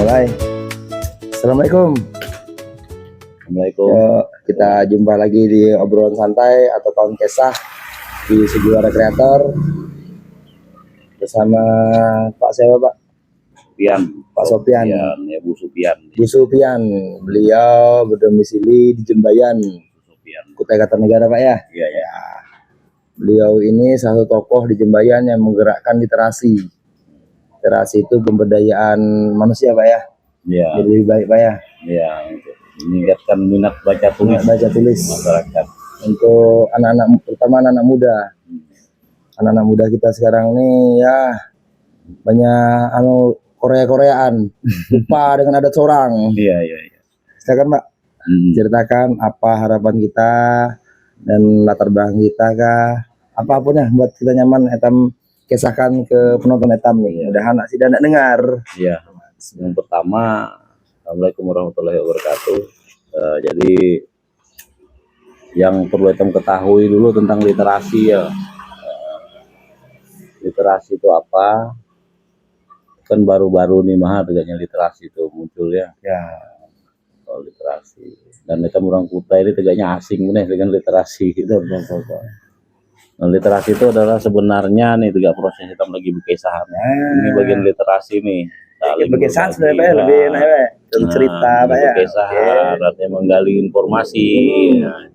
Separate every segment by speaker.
Speaker 1: Mulai. Assalamualaikum.
Speaker 2: Assalamualaikum.
Speaker 1: Kita jumpa lagi di obrolan santai atau kawan kisah di Sugiwara Kreator bersama Pak siapa Pak? Pak Sopian.
Speaker 2: Ya Bu Supian.
Speaker 1: Bu Supian. Beliau berdomisili di Jembayan, Kutai Kartanegara Pak ya.
Speaker 2: Iya ya.
Speaker 1: Beliau ini satu tokoh di Jembayan yang menggerakkan literasi. Literasi itu pemberdayaan manusia Pak ya.
Speaker 2: Iya.
Speaker 1: Jadi lebih baik Pak ya.
Speaker 2: Iya. Meningkatkan minat baca tulis masyarakat.
Speaker 1: Untuk anak-anak, terutama anak-anak muda. Anak-anak muda kita sekarang nih ya banyak Korea-Koreaan, lupa dengan adat sorang.
Speaker 2: Iya.
Speaker 1: Silakan Pak, ceritakan apa harapan kita dan latar belakang kita kah, apapun ya buat kita nyaman etam kisahkan ke penonton etam nih. Udah anak sih dan dengar.
Speaker 2: Iya. Yang pertama, Assalamualaikum warahmatullahi wabarakatuh. Jadi yang perlu etam ketahui dulu tentang literasi ya. Literasi itu apa? Kan baru-baru nih tegaknya literasi itu muncul ya. Oh, literasi. Dan kita orang Kutai ini tegaknya asing nih dengan literasi gitu. Nah, literasi itu adalah sebenarnya nih tegak proses kita lagi berkisahan. Ini bagian literasi nih.
Speaker 1: Berkesan sebenarnya Pak, lebih enak Pak. Cerita Pak ya.
Speaker 2: Berkisahan, artinya menggali informasi. Nah,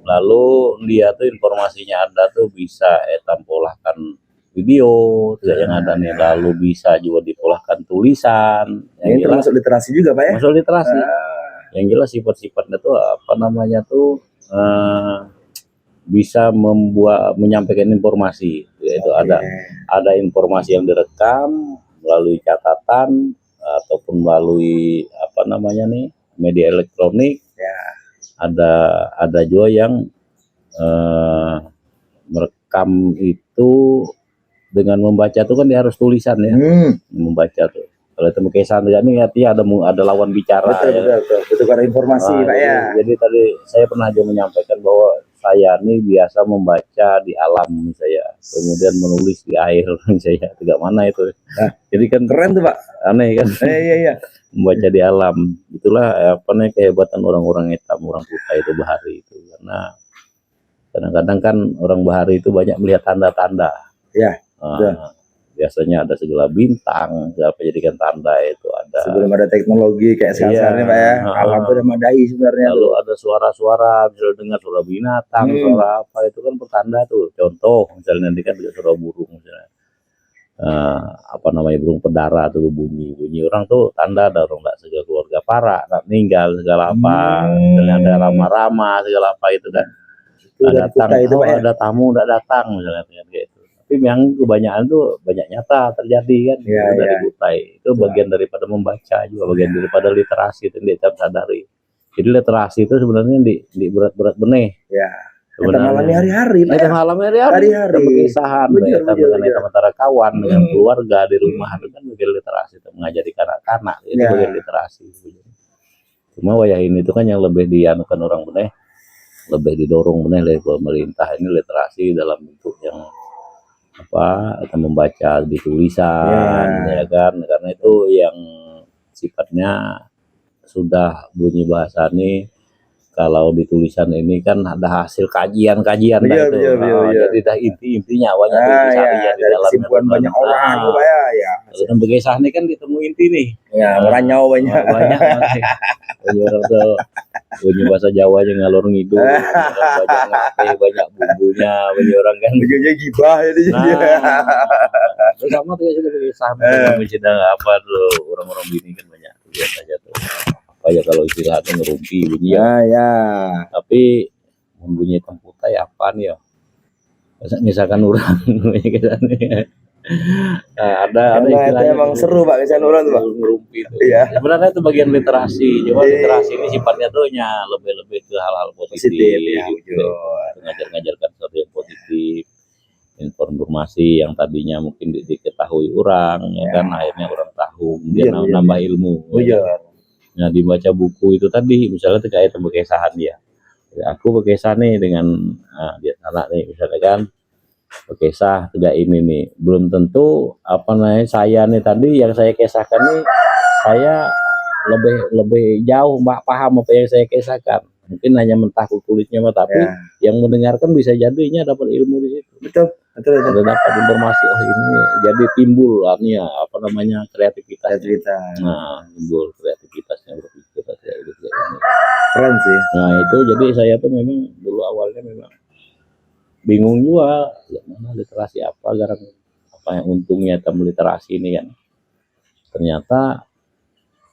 Speaker 2: lalu dia tuh informasinya ada tuh bisa polahkan video yang ada nih, lalu bisa juga dipolahkan tulisan.
Speaker 1: Ini termasuk literasi juga Pak ya?
Speaker 2: Masuk literasi. Yang jelas sifat-sifatnya tuh apa namanya tuh bisa menyampaikan informasi, yaitu ada informasi yang direkam melalui catatan ataupun melalui apa namanya nih media elektronik. Ada juga yang merekam itu dengan membaca tuh kan dia harus tulisan ya. Membaca tuh. Kalau itu kesan ini artinya ada lawan bicara.
Speaker 1: Betul karena informasi Pak ya.
Speaker 2: Jadi tadi saya pernah aja menyampaikan bahwa saya ini biasa membaca di alam saya, kemudian menulis di air saya. Tidak mana itu. Jadi kan
Speaker 1: keren tuh Pak.
Speaker 2: Aneh kan.
Speaker 1: Iya.
Speaker 2: Membaca di alam. Itulah apa nih kehebatan orang-orang hitam, orang Kutai itu Bahari itu. Karena kadang-kadang kan orang Bahari itu banyak melihat tanda-tanda.
Speaker 1: Ya.
Speaker 2: Biasanya ada segala bintang, segala jadikan tanda itu ada.
Speaker 1: Sebelum ada teknologi kayak sekarang ini Pak ya, alam itu udah madai sebenarnya.
Speaker 2: Lalu ada suara-suara, misalnya dengar suara binatang, suara apa itu kan pertanda tuh. Contoh misalnya nanti kan juga suara burung misalnya. Apa namanya burung pedara tuh bunyi orang tuh tanda ada orang nggak segala keluarga parah, nggak meninggal segala apa, misalnya ada rama-rama segala apa itu kan. Ada tamu nggak datang misalnya kayak itu. Tapi yang kebanyakan tuh banyak nyata terjadi kan dari Kutai. Itu bagian daripada membaca juga, bagian daripada literasi itu yang kita sadari. Jadi literasi itu sebenarnya di berat-berat benih.
Speaker 1: Kita mengalami hari-hari Pak.
Speaker 2: Kita mengalami hari-hari. Berkisahan dengan antara kawan, dengan keluarga di rumah itu kan bagian literasi itu mengajari anak-anak itu bagian literasi. Cuma wayah ini itu kan yang lebih dianukan orang benih, lebih didorong benih oleh pemerintah ini literasi dalam bentuk yang kita membaca di tulisan ya kan, karena itu yang sifatnya sudah bunyi bahasa ini kalau di tulisan ini kan ada hasil kajian-kajian jadi intinya banyak di dalam
Speaker 1: kesimpulan banyak orang ya.
Speaker 2: Dan berkisah ini kan ditemu inti nih
Speaker 1: ranyau banyak
Speaker 2: orang tuh bunyi bahasa Jawa aja ngalor ngidul, banyak ngape, banyak bumbunya, banyak orang kan.
Speaker 1: Bumbunya gibah itu.
Speaker 2: Sama tuh ya sudah berkisah, sedang apa tuh orang-orang bini kan banyak biasa aja tuh. Apa ya kalau istilahnya ngerumpi bunyi Tapi bunyi temputai apa nih ya? Misalkan orang ada
Speaker 1: istilahnya emang seru Pak kesan orang tuh Pak.
Speaker 2: Ngerumpi itu. Sebenarnya itu bagian literasi. Cuma literasi ini sifatnya tuh lebih ke hal-hal positif gitu. Ngajarkan sesuatu yang positif. Informasi yang tadinya mungkin diketahui orang kan akhirnya orang tahu dia nambah ilmu. Nah dibaca buku itu tadi misalnya terkait berkesahan dia. Aku berkisah nih dengan dia anak nih misalnya kan berkisah tidak ini nih belum tentu apa namanya saya nih tadi yang saya kisahkan nih saya lebih jauh mbak paham apa yang saya kisahkan. Mungkin hanya mentah kulitnya mah, tapi
Speaker 1: Ya.
Speaker 2: yang mendengarkan bisa jadinya dapat ilmu di situ.
Speaker 1: Betul.
Speaker 2: Ada dapat informasi, oh ini jadi timbul artinya apa namanya kreativitas.
Speaker 1: Cerita.
Speaker 2: Nah, timbul kreativitasnya berpikir saya ini.
Speaker 1: Keren sih.
Speaker 2: Nah itu jadi saya tuh memang dulu awalnya memang bingung juga mana literasi apa yang untungnya tentang literasi ini kan. Ternyata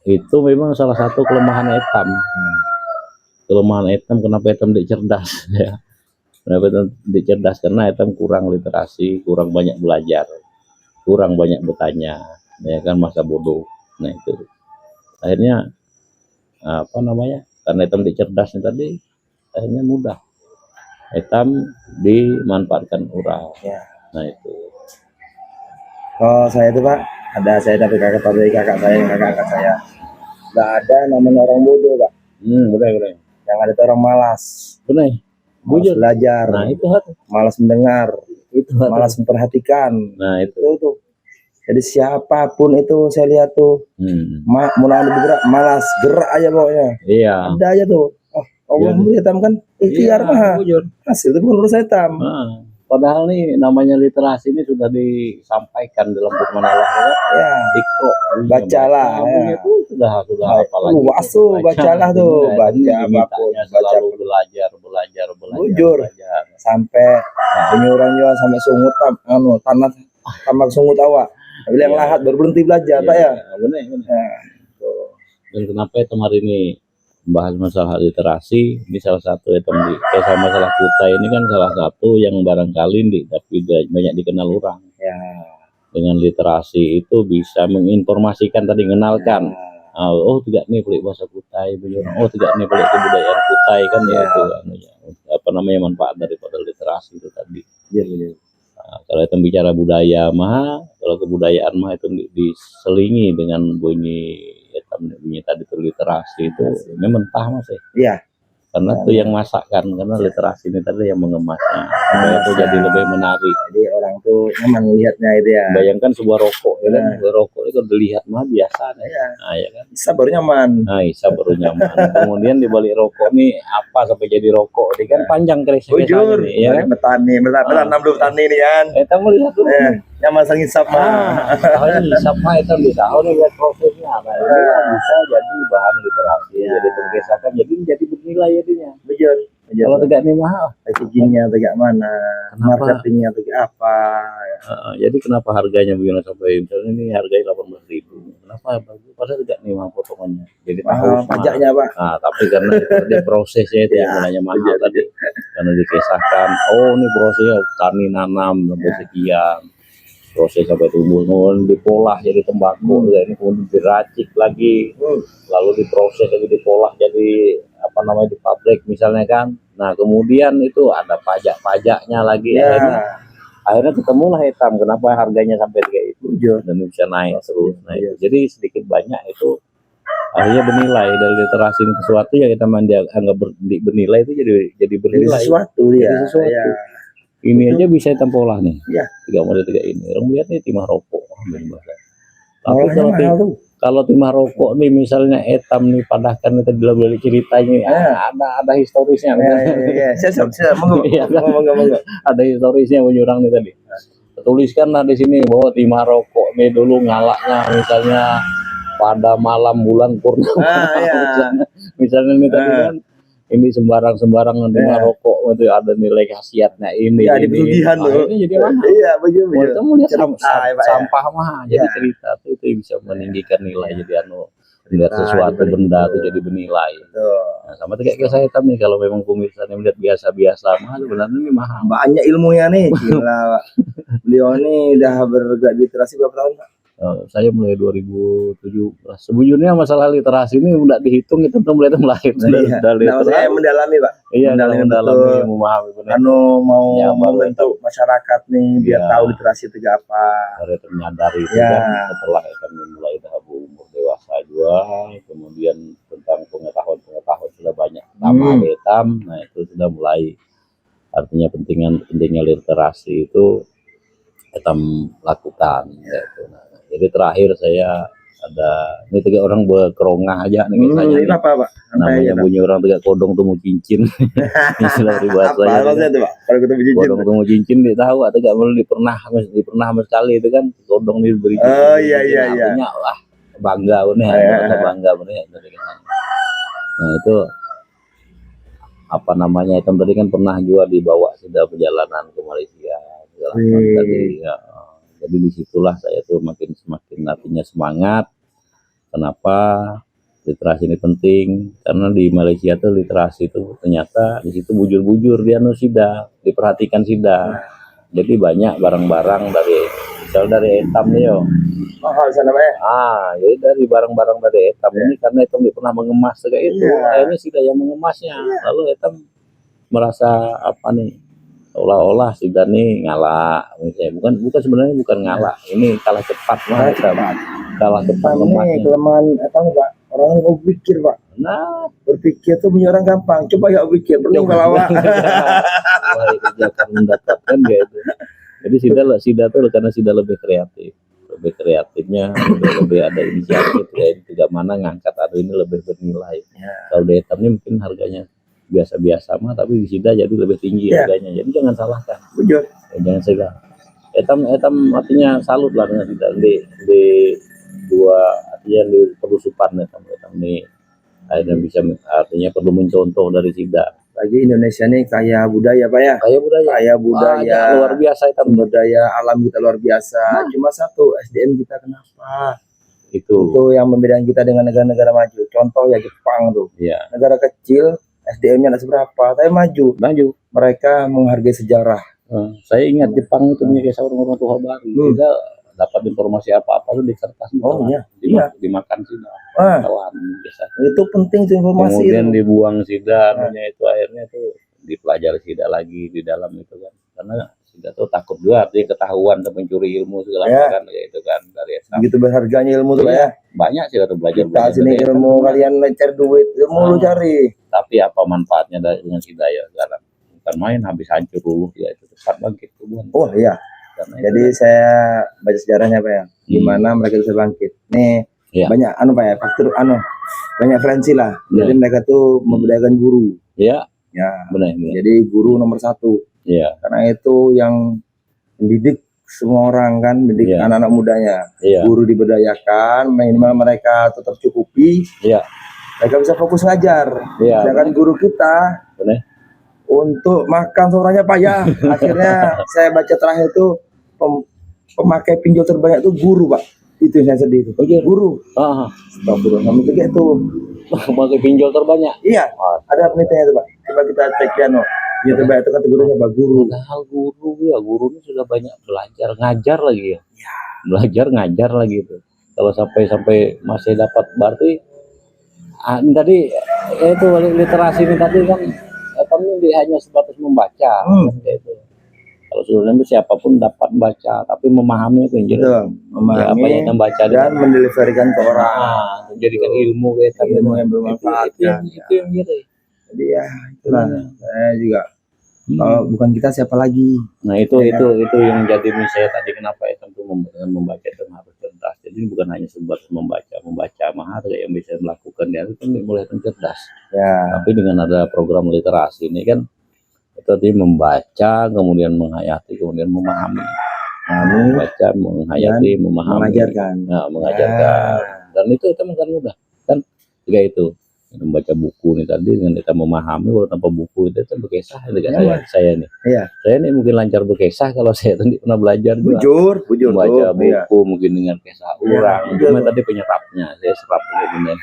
Speaker 2: itu memang salah satu kelemahan Etam. Kelemahan Etam, kenapa Etam tidak cerdas ya? Kenapa Etam tidak cerdas? Karena Etam kurang literasi, kurang banyak belajar, kurang banyak bertanya, ya kan, masa bodoh. Nah itu akhirnya apa namanya? Karena Etam tidak cerdas tadi, akhirnya mudah Etam dimanfaatkan orang.
Speaker 1: Ya.
Speaker 2: Nah itu.
Speaker 1: Kalau saya itu Pak, saya tapi kakak saya, nggak ada namanya orang bodoh Pak.
Speaker 2: Boleh.
Speaker 1: Yang ada itu orang malas.
Speaker 2: Benar.
Speaker 1: Malas belajar.
Speaker 2: Nah itu hati.
Speaker 1: Malas mendengar.
Speaker 2: Itu hati.
Speaker 1: Malas memperhatikan.
Speaker 2: Nah itu.
Speaker 1: Itu. Jadi siapapun itu saya lihat tuh, mulai bergerak, malas, gerak aja pokoknya.
Speaker 2: Iya.
Speaker 1: Ada aja tuh. Oh, Allah ya Tam kan, ikhtiar mah. Hasil itu menurut saya Tam.
Speaker 2: Padahal nih namanya literasi ini sudah disampaikan dalam buku Allah kan?
Speaker 1: Ya.
Speaker 2: Ikro,
Speaker 1: bacalah. Ya.
Speaker 2: Itu sudah apalagi.
Speaker 1: Wasu, bacalah tuh, baca apapun,
Speaker 2: baca belajar.
Speaker 1: Bujur. Sampai penyuruhan juga sampai sungut tanah tamak sungut awak. Yang lahat baru berhenti belajar, Pak ya.
Speaker 2: Benar. Dan kenapa itu hari ini bahas masalah literasi, ini salah satu itu kayak masalah kutai ini kan salah satu yang barangkali tapi banyak dikenal orang.
Speaker 1: Ya.
Speaker 2: Dengan literasi itu bisa menginformasikan tadi, mengenalkan. Ya. Oh tidak nih pelik bahasa kutai, oh tidak nih pelik kebudayaan kutai kan ya itu apa namanya manfaat daripada literasi itu tadi.
Speaker 1: Iya.
Speaker 2: Nah, kalau itu bicara budaya mah, kalau kebudayaan mah itu diselingi dengan bunyi tadi itu literasi itu memang mentah mas ya. Iya. Karena itu yang masakkan, karena literasi ini tadi yang mengemasnya, supaya itu jadi lebih menarik.
Speaker 1: Jadi orang tuh nyaman melihatnya itu ya.
Speaker 2: Bayangkan sebuah rokok, ya kan? Sebuah rokok itu dilihat mah biasa, ya. Nah, ya kan?
Speaker 1: Isa baru nyaman.
Speaker 2: Nah, Isa baru nyaman. Kemudian di balik rokok nih apa sampai jadi rokok? Ini kan panjang kresnya ini, ya.
Speaker 1: Bertanam dulu petani nih kan.
Speaker 2: Kita melihat dulu.
Speaker 1: Nyaman sang hisap mah.
Speaker 2: Tahu hisap mah itu di tahu nih lihat prosesnya. Nah, bisa jadi bahan literasi, jadi tergesakan, jadi bernilai jadinya.
Speaker 1: Bujur.
Speaker 2: Kalau tidak nih mahal,
Speaker 1: packagingnya tegak mana, marketingnya tegak apa.
Speaker 2: Jadi kenapa harganya begini sampai misalnya ini harganya 18.000? Kenapa bagus? Padahal tidak nih mahal potongannya. Jadi
Speaker 1: mahal pajaknya Pak.
Speaker 2: Nah, tapi karena dia prosesnya itu yang mulanya mahal tadi, karena dikisahkan. Oh ini prosesnya tani nanam sampai sekian, proses sampai tumbuh, kemudian diolah jadi tembakau, ini kemudian diracik lagi, lalu diproses lagi, diolah jadi apa namanya di pabrik misalnya kan. Nah kemudian itu ada pajak-pajaknya lagi. Akhirnya ketemulah Etam kenapa harganya sampai kayak itu dan bisa naik terus. Jadi sedikit banyak itu akhirnya bernilai dari literasi ini, sesuatu yang kita anggap bernilai itu jadi bernilai.
Speaker 1: Jadi sesuatu.
Speaker 2: Ini aja bisa Etam pola nih. Tiga model tiga ini. Orang lihat nih timah rokok. Tapi kalau timah rokok nih misalnya Etam nih padahkan itu dari ceritanya ada historisnya. Ada historisnya menyurang nih tadi. Tuliskanlah di sini bahwa timah rokok nih dulu ngalaknya misalnya pada malam bulan purnama. Misalnya nih tadi kan ini sembarang timah rokok itu ada nilai khasiatnya ini.
Speaker 1: Ya di pesugihan loh.
Speaker 2: Ini jadi mahal.
Speaker 1: Iya betul.
Speaker 2: Kamu lihat sampah mah jadi cerita itu bisa meninggikan nilai jadi melihat sesuatu benda itu jadi bernilai. Nah, sama kayak saya nih kalau memang pemirsa melihat biasa-biasa mah sebenarnya ini mahal.
Speaker 1: Banyak ilmunya nih. Gila. Beliau ini udah bergerak di literasi berapa tahun Pak?
Speaker 2: Saya mulai 2017. Sebujurnya masalah literasi ini udah dihitung itu mulai lahir.
Speaker 1: Saya mendalami Pak.
Speaker 2: Iya, mendalami, memahami benar.
Speaker 1: Mau membentuk masyarakat nih biar tahu literasi itu apa.
Speaker 2: Baru menyadari itu kan setelah akan mulai umur dewasa juga, kemudian tentang pengetahuan sudah banyak nama Etam. Nah itu sudah mulai artinya pentingnya literasi itu Etam lakukan. Gitu. Nah, jadi terakhir saya ada ini tiga orang berkerongah aja nih misalnya
Speaker 1: Ini apa Pak?
Speaker 2: namanya bunyi orang tiga kodong temu cincin istilah
Speaker 1: Apa
Speaker 2: bahasanya
Speaker 1: maksudnya tuh Pak? Kalau ketemu cincin.
Speaker 2: kodong temu cincin dia tahu atau gak perlu dipernah sama sekali itu kan kodong diberi
Speaker 1: Oh iya iya iya.
Speaker 2: artinya wah bangga bener bangga bener. Nah itu apa namanya itu tadi kan pernah juga dibawa sudah perjalanan ke Malaysia segala macam tadi ya. Jadi disitulah saya tuh semakin artinya semangat. Kenapa literasi ini penting? Karena di Malaysia tuh literasi itu ternyata di situ bujur-bujur dia sida, diperhatikan sida. Jadi banyak barang-barang misal dari etam nih yo.
Speaker 1: Mahal sana Pak ya?
Speaker 2: Jadi dari barang-barang dari etam ini karena etam dia pernah mengemas kayak itu, akhirnya sida yang mengemasnya. Lalu etam merasa apa nih? Seolah-olah sida nih ngalah, misalnya bukan sebenarnya bukan ngalah, ini kalah cepat mah kalah cepat
Speaker 1: Ini kelemahan etam Pak. Orang mau pikir Pak.
Speaker 2: Nah,
Speaker 1: berpikir tuh punya orang gampang. Coba ya pikir, belum kalau Pak.
Speaker 2: Kerjakan mendapatkan dia itu. Jadi sida tuh karena sida lebih kreatifnya lebih ada inisiatif ya, tidak mana ngangkat ada ini lebih bernilai. Kalau di etam ini mungkin harganya biasa-biasa mah tapi di sida jadi lebih tinggi harganya. Jadi jangan salahkan.
Speaker 1: Bujur.
Speaker 2: Jangan salah. Etam artinya salut lah dengan sida di dua artinya di perusupan etam ini akhirnya bisa artinya perlu mencontoh dari sida.
Speaker 1: Lagi Indonesia nih kaya budaya Pak ya. Kaya budaya
Speaker 2: luar biasa etam.
Speaker 1: Sumber daya alam kita luar biasa. Cuma satu SDM kita kenapa?
Speaker 2: Itu
Speaker 1: yang membedakan kita dengan negara-negara maju. Contoh ya Jepang tuh. Negara kecil SDM-nya tidak seberapa, tapi maju. Mereka menghargai sejarah.
Speaker 2: Saya ingat Jepang itu punya kisah orang-orang tua baru. Kita dapat informasi apa-apa tuh di kertas. Dimakan sida. Itu
Speaker 1: penting tuh informasi.
Speaker 2: Kemudian dibuang sida, itu akhirnya tuh dipelajari sida lagi di dalam itu kan. Karena sida tuh takut juga artinya ketahuan dan mencuri ilmu segala macam kayak itu kan dari etam.
Speaker 1: Begitu berharganya ilmu tuh ya.
Speaker 2: Banyak sih tuh belajar.
Speaker 1: Kita sini ilmu kalian mencari duit, ilmu lu cari.
Speaker 2: Tapi apa manfaatnya dengan sida ya sekarang? Bukan main habis hancur dulu ya itu cepat bangkit tuh.
Speaker 1: Oh iya. Jadi saya baca sejarahnya Pak ya. Gimana mereka bisa bangkit. Nih banyak Pak ya faktor banyak referensi lah. Jadi mereka tuh membudayakan guru. Benar. Jadi guru nomor 1. Karena itu yang mendidik semua orang kan, mendidik anak-anak mudanya. Guru diberdayakan, minimal mereka tuh tercukupi. Mereka bisa fokus ngajar. Sedangkan guru kita untuk makan seorangnya payah. Akhirnya saya baca terakhir itu pemakai pinjol terbanyak itu guru Pak. Itu yang saya sedih itu. Guru. Astagfirullah sampai kayak itu.
Speaker 2: Pemakai pinjol terbanyak.
Speaker 1: Iya. Ada penelitiannya itu Pak. Coba kita cek ya Yang terbanyak itu kategorinya Pak guru.
Speaker 2: Padahal guru ini sudah banyak belajar, ngajar lagi ya. Belajar ngajar lagi itu. Kalau sampai masih dapat berarti tadi itu literasi ini tadi kan ini hanya sebatas membaca. Itu. Kalau sebenarnya siapapun dapat baca, tapi memahami itu yang
Speaker 1: memahami
Speaker 2: apa yang membaca
Speaker 1: dan mendeliverkan ke orang,
Speaker 2: menjadikan ilmu
Speaker 1: ilmu yang bermanfaat.
Speaker 2: Itu yang jadi.
Speaker 1: Jadi ya itulah saya juga bukan kita siapa lagi.
Speaker 2: Nah itu yang jadi saya tadi kenapa itu membaca itu harus cerdas. Jadi bukan hanya sebatas membaca mah ada yang bisa melakukan dia itu mulai cerdas. Tapi dengan ada program literasi ini kan itu tadi membaca, kemudian menghayati, kemudian memahami. Membaca, menghayati, memahami, mengajarkan. Dan itu bukan mudah kan? Tiga itu membaca buku nih tadi dengan kita memahami, kalau tanpa buku itu berkisah dengan saya nih. Saya nih mungkin lancar berkisah kalau saya tadi pernah belajar juga.
Speaker 1: Bujur
Speaker 2: membaca buku mungkin dengan kisah orang. Cuma tadi penyerapnya saya serap ini.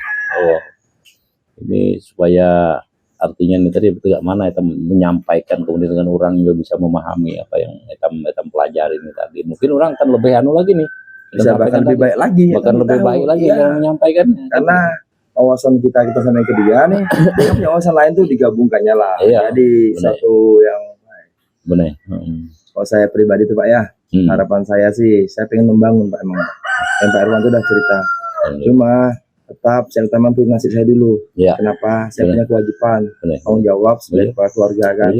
Speaker 2: Ini supaya artinya nih tadi betul mana kita menyampaikan kemudian dengan orang juga bisa memahami apa yang kita pelajari ini tadi. Mungkin orang akan lebih lagi nih.
Speaker 1: Bisa bahkan lebih baik lagi.
Speaker 2: Bahkan lebih baik lagi yang menyampaikan.
Speaker 1: Karena wawasan kita sampai ke dia nih, punya wawasan lain tuh digabungkannya lah. Jadi satu yang
Speaker 2: benar.
Speaker 1: Kalau saya pribadi tuh Pak ya, harapan saya sih, saya pengen membangun Pak emang. Yang Pak Irwan tuh udah cerita. Cuma tetap saya utamakan nasib saya dulu. Kenapa? Saya punya kewajiban, tanggung jawab sebagai kepala keluarga kan.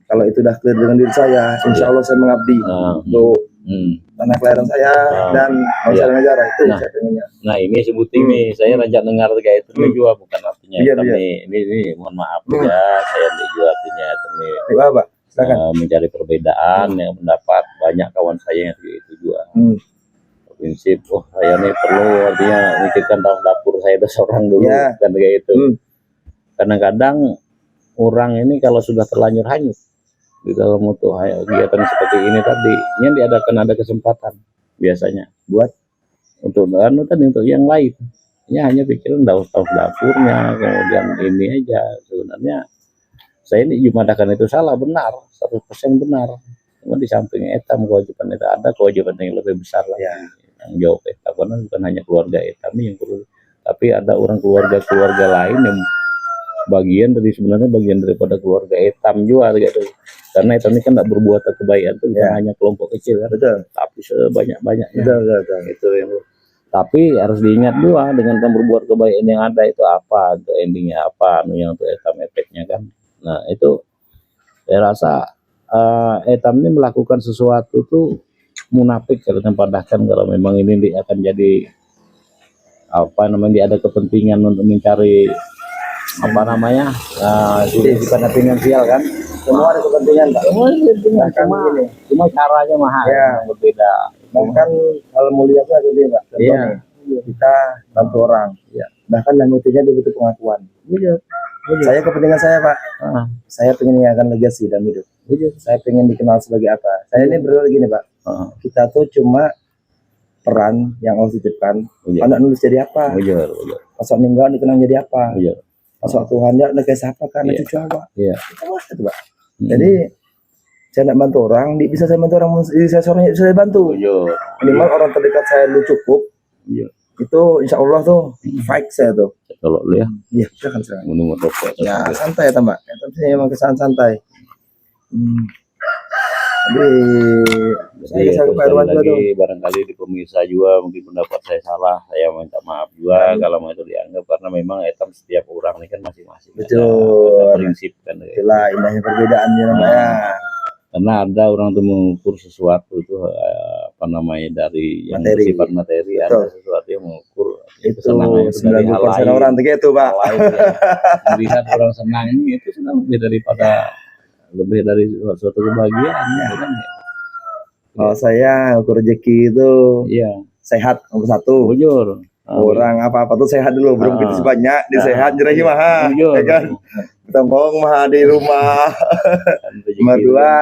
Speaker 1: Kalau itu udah clear dengan diri saya, insya Allah saya mengabdi untuk tanah kelahiran saya dan bangsa dan negara itu
Speaker 2: Nah.
Speaker 1: saya pengennya.
Speaker 2: Nah ini sebutin nih, saya rancak dengar kayak itu juga bukan artinya
Speaker 1: Iya,
Speaker 2: hitam
Speaker 1: iya.
Speaker 2: nih. Ini mohon maaf ya, saya juga artinya itu nih
Speaker 1: Coba Pak, silakan.
Speaker 2: mencari perbedaan yang pendapat banyak kawan saya yang itu juga. Prinsip, saya nih perlu artinya mikirkan tahun dapur saya ada seorang dulu
Speaker 1: Ya.
Speaker 2: kan kayak itu. Kadang-kadang orang ini kalau sudah terlanjur hanyut di dalam untuk kegiatan seperti ini tadi, yang diadakan ada kesempatan biasanya buat untuk untuk yang lain. Ya hanya pikiran tahu dapurnya, kemudian ini aja. Sebenarnya saya ini jumadakan itu salah, benar, 100% benar. Cuma di samping etam kewajiban itu ada kewajiban yang lebih besar lah.
Speaker 1: Ya.
Speaker 2: Yang jauh etam, karena bukan hanya keluarga etam yang perlu, tapi ada orang keluarga lain yang sebenarnya bagian daripada keluarga etam juga gitu. Karena etam ini kan tidak berbuat kebaikan itu bukan hanya kelompok kecil kan, tapi sebanyak-banyaknya.
Speaker 1: Betul.
Speaker 2: Itu yang tapi harus diingat juga dengan kan berbuat kebaikan yang ada itu apa, untuk endingnya apa, yang untuk etam efeknya kan. Nah itu saya rasa etam ini melakukan sesuatu tuh munafik karena padahkan kalau memang ini akan jadi dia ada kepentingan untuk mencari sisi finansial kan.
Speaker 1: Semua ada kepentingan Pak.
Speaker 2: Semua kepentingan, cuma caranya mahal yang berbeda.
Speaker 1: Bahkan kalau mulia Pak gede Pak.
Speaker 2: Iya.
Speaker 1: Kita bantu orang.
Speaker 2: Iya.
Speaker 1: Bahkan yang intinya dia butuh pengakuan.
Speaker 2: Iya.
Speaker 1: Saya kepentingan saya Pak. Saya pengen meninggalkan legasi dalam hidup. Saya pengen dikenal sebagai apa. Saya ini berdua gini Pak. Kita tuh cuma peran yang Allah titipkan. Anak nulis jadi apa? Pas meninggal dikenal jadi apa? Pas Tuhan dia kayak siapa kan? Cucu apa? Itu Pak. Jadi saya tidak bantu orang, bisa saya bantu orang, saya bantu. Minimal orang terdekat saya lu cukup. Itu insya Allah tuh fight saya tuh.
Speaker 2: Kalau lu ya?
Speaker 1: Iya, silakan.
Speaker 2: Menunggu toko.
Speaker 1: Ya santai ya Mbak. Tapi saya emang kesan santai. Jadi saya
Speaker 2: lagi barangkali di pemirsa juga mungkin pendapat saya salah, saya minta maaf juga kalau mau itu dianggap, karena memang etam setiap orang ini kan masing-masing ada prinsip kan.
Speaker 1: Itulah indahnya perbedaannya namanya.
Speaker 2: Karena ada orang tuh mengukur sesuatu itu dari yang bersifat materi, ada sesuatu yang mengukur
Speaker 1: itu
Speaker 2: kesenangan itu dari hal lain.
Speaker 1: Orang begitu Pak.
Speaker 2: Melihat orang senang ini itu senang lebih dari suatu kebahagiaan kan.
Speaker 1: Kalau saya ukur rezeki itu sehat nomor satu. Orang apa-apa tuh sehat dulu, belum begitu banyak disehat jerahi maha, ya kan? Tongkong maha di rumah. Nomor dua,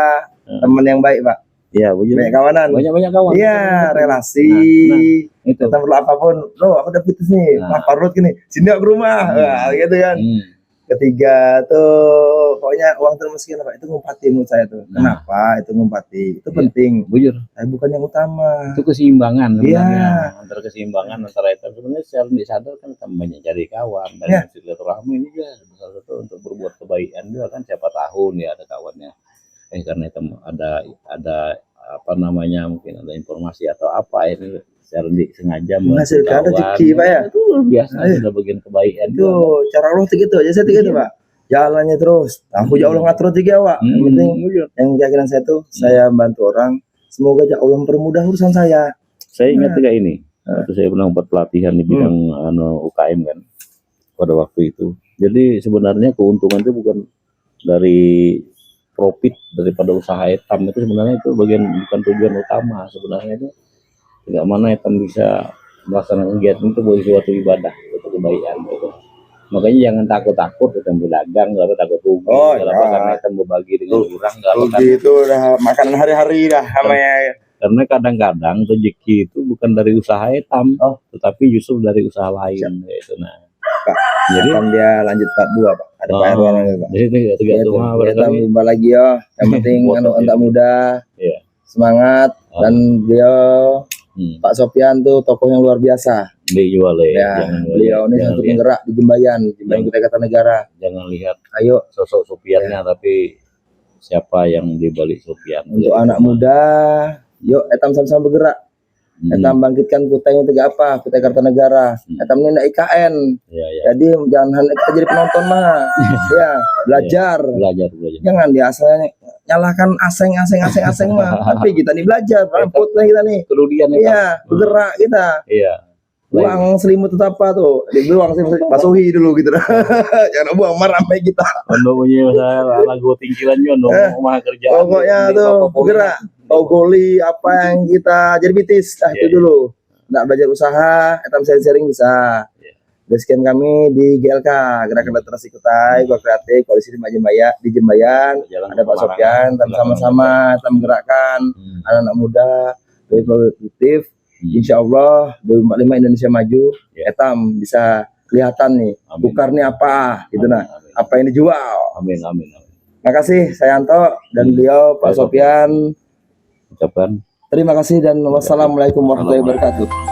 Speaker 1: teman yang baik Pak.
Speaker 2: Iya,
Speaker 1: banyak kawanan.
Speaker 2: Banyak kawan.
Speaker 1: Iya, relasi. Itu perlu apapun. Loh, aku udah putus nih. Parut gini. Sini aku ke rumah. Gitu kan. Ketiga tuh pokoknya uang termiskin Pak, itu ngumpati menurut saya tuh. Kenapa itu ngumpati? Itu penting. Bukan yang utama.
Speaker 2: Itu keseimbangan sebenarnya. Antara keseimbangan antara itu sebenarnya secara disadar kan banyak cari kawan dan silaturahmi ini juga salah satu untuk berbuat kebaikan juga kan, siapa tahu nih ada kawannya. Karena itu ada mungkin ada informasi atau apa ini secara sengaja
Speaker 1: menghasilkan rezeki Pak ya.
Speaker 2: Itu biasa sudah bagian kebaikan
Speaker 1: itu cara Allah gitu aja saya gitu Pak, jalannya terus aku ya Allah ngatur rezeki Pak. Yang penting yang keyakinan saya tuh saya bantu orang, semoga aja Allah mempermudah urusan saya
Speaker 2: ingat juga ini waktu saya pernah buat pelatihan di bidang UKM kan pada waktu itu. Jadi sebenarnya keuntungan itu bukan dari profit daripada usaha etam, itu sebenarnya itu bukan tujuan utama sebenarnya. Itu tidak mana etam bisa melaksanakan kegiatan itu buat suatu ibadah, suatu kebaikan gitu. Makanya jangan takut kita berdagang, nggak takut rugi. Karena etam berbagi dengan orang,
Speaker 1: rugi itu udah makanan hari-hari dah namanya.
Speaker 2: Karena kadang-kadang rezeki itu bukan dari usaha etam, tetapi justru dari usaha lain gitu. Nah,
Speaker 1: Pak, jadi kan dia lanjut part 2 Pak. Ada Pak Erwan lagi Pak.
Speaker 2: Jadi tiga rumah
Speaker 1: jumpa lagi ya. Yang penting anak muda, semangat dan beliau Pak Sofian tuh tokoh yang luar biasa.
Speaker 2: Dijual
Speaker 1: ya. Beliau ini satu penggerak di Jembayan Kutai Kartanegara.
Speaker 2: Jangan lihat sosok Sofiannya, tapi siapa yang dibalik Sofian.
Speaker 1: Untuk anak muda, yuk etam sama-sama bergerak. Etam bangkitkan Kutai apa? Kutai Kartanegara. Etam ini nak IKN. Jadi jangan hanya kita jadi penonton mah. Belajar.
Speaker 2: Belajar.
Speaker 1: Jangan dia asalnya nyalakan aseng mah. Tapi kita nih belajar, ramput lah kita nih.
Speaker 2: Kemudian
Speaker 1: Iya, bergerak kita.
Speaker 2: Iya.
Speaker 1: Buang selimut itu apa tuh? Dibuang selimut pasuhi dulu gitu dah. Jangan buang ramai kita.
Speaker 2: Untuk punya masalah lagu tinggilannya untuk mah kerjaan.
Speaker 1: Pokoknya tuh bergerak. Tahu goli apa yang kita jadi bitis. Nah itu dulu. Nggak belajar usaha, etam sharing bisa. Basecamp kami di GLK, Gerakan Literasi Kutai, gua kreatif, koalisi di Jembayan, ada Pak Sofyan, dan sama-sama kita menggerakkan anak-anak muda lebih produktif. Insya Allah 2045 Indonesia maju, etam bisa kelihatan nih, bukarnya apa, gitu nah, apa yang dijual.
Speaker 2: Amin.
Speaker 1: Makasih saya Anto dan beliau Pak Sofyan.
Speaker 2: Ucapan.
Speaker 1: Terima kasih dan wassalamualaikum warahmatullahi wabarakatuh.